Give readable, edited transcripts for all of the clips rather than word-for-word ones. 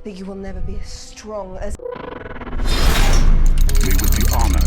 that you will never be as strong as... We would be honored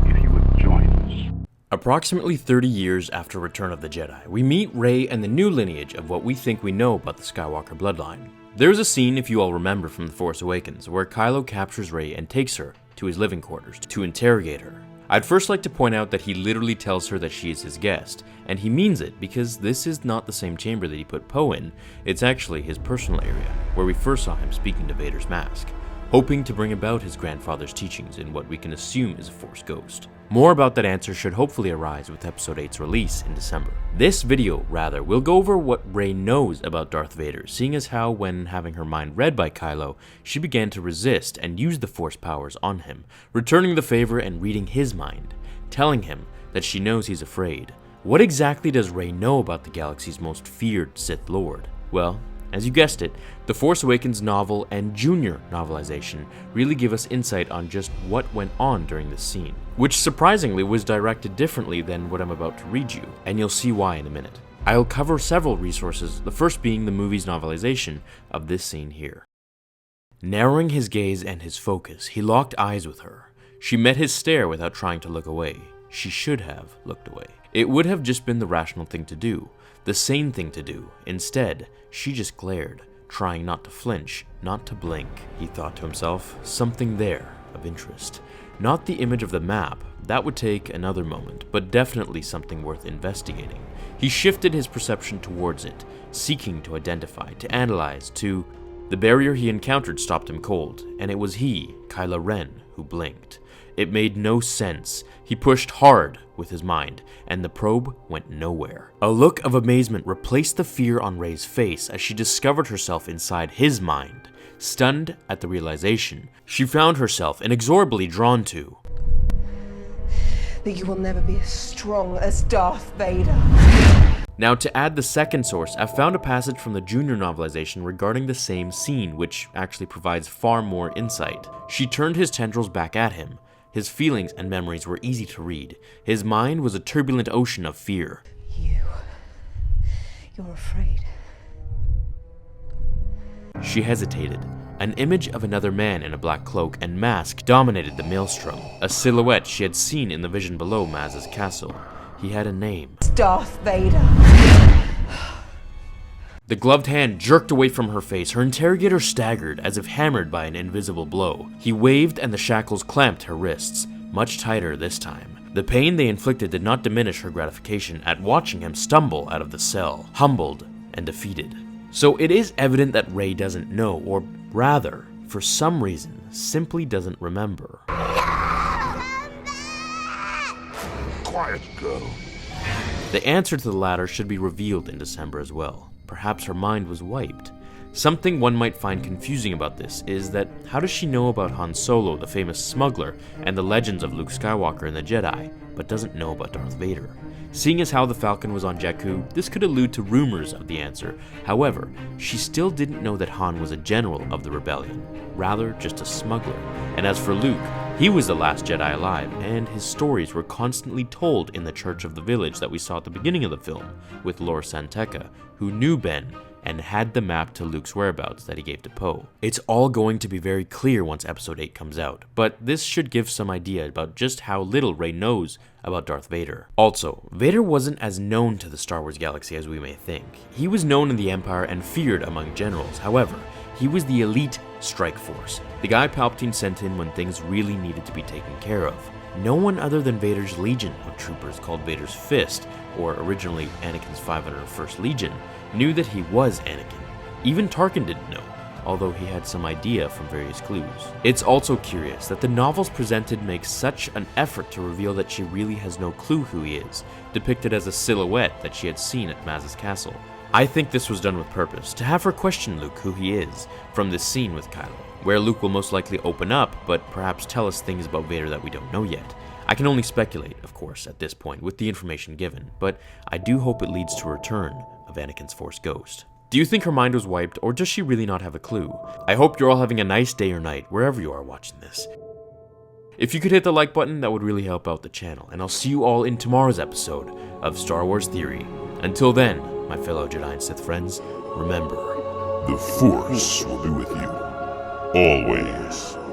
if you would join us. Approximately 30 years after Return of the Jedi, we meet Rey and the new lineage of what we think we know about the Skywalker bloodline. There's a scene, if you all remember from The Force Awakens, where Kylo captures Rey and takes her to his living quarters to interrogate her. I'd first like to point out that he literally tells her that she is his guest, and he means it because this is not the same chamber that he put Poe in, it's actually his personal area, where we first saw him speaking to Vader's mask, hoping to bring about his grandfather's teachings in what we can assume is a Force ghost. More about that answer should hopefully arise with Episode 8's release in December. This video, rather, will go over what Rey knows about Darth Vader, seeing as how, when having her mind read by Kylo, she began to resist and use the Force powers on him, returning the favor and reading his mind, telling him that she knows he's afraid. What exactly does Rey know about the galaxy's most feared Sith Lord? Well, as you guessed it, The Force Awakens novel and junior novelization really give us insight on just what went on during this scene, which surprisingly was directed differently than what I'm about to read you, and you'll see why in a minute. I'll cover several resources, the first being the movie's novelization of this scene here. Narrowing his gaze and his focus, he locked eyes with her. She met his stare without trying to look away. She should have looked away. It would have just been the rational thing to do, the sane thing to do. Instead, she just glared, trying not to flinch, not to blink. He thought to himself, something there of interest. Not the image of the map, that would take another moment, but definitely something worth investigating. He shifted his perception towards it, seeking to identify, to analyze, to... The barrier he encountered stopped him cold, and it was he, Kylo Ren, who blinked. It made no sense. He pushed hard with his mind, and the probe went nowhere. A look of amazement replaced the fear on Rey's face as she discovered herself inside his mind. Stunned at the realization, she found herself inexorably drawn to... that you will never be as strong as Darth Vader. Now, to add the second source, I've found a passage from the junior novelization regarding the same scene, which actually provides far more insight. She turned his tendrils back at him. His feelings and memories were easy to read. His mind was a turbulent ocean of fear. You're afraid. She hesitated. An image of another man in a black cloak and mask dominated the maelstrom, a silhouette she had seen in the vision below Maz's castle. He had a name. Darth Vader. The gloved hand jerked away from her face. Her interrogator staggered as if hammered by an invisible blow. He waved and the shackles clamped her wrists, much tighter this time. The pain they inflicted did not diminish her gratification at watching him stumble out of the cell, humbled and defeated. So it is evident that Rey doesn't know, or rather, for some reason, simply doesn't remember. Quiet, girl. The answer to the latter should be revealed in December as well. Perhaps her mind was wiped. Something one might find confusing about this is that how does she know about Han Solo, the famous smuggler, and the legends of Luke Skywalker and the Jedi, but doesn't know about Darth Vader? Seeing as how the Falcon was on Jakku, this could allude to rumors of the answer. However, she still didn't know that Han was a general of the rebellion, rather just a smuggler. And as for Luke, he was the last Jedi alive, and his stories were constantly told in the church of the village that we saw at the beginning of the film, with Lor San Tekka, who knew Ben and had the map to Luke's whereabouts that he gave to Poe. It's all going to be very clear once Episode 8 comes out, but this should give some idea about just how little Rey knows about Darth Vader. Also, Vader wasn't as known to the Star Wars galaxy as we may think. He was known in the Empire and feared among generals. However, he was the elite strike force, the guy Palpatine sent in when things really needed to be taken care of. No one other than Vader's legion of troopers, called Vader's Fist, or originally Anakin's 501st Legion, knew that he was Anakin. Even Tarkin didn't know, although he had some idea from various clues. It's also curious that the novels presented make such an effort to reveal that she really has no clue who he is, depicted as a silhouette that she had seen at Maz's castle. I think this was done with purpose, to have her question Luke who he is, from this scene with Kylo, where Luke will most likely open up, but perhaps tell us things about Vader that we don't know yet. I can only speculate, of course, at this point, with the information given, but I do hope it leads to a return of Anakin's Force ghost. Do you think her mind was wiped, or does she really not have a clue? I hope you're all having a nice day or night, wherever you are watching this. If you could hit the like button, that would really help out the channel, and I'll see you all in tomorrow's episode of Star Wars Theory. Until then, my fellow Jedi and Sith friends, remember, the Force will be with you. always.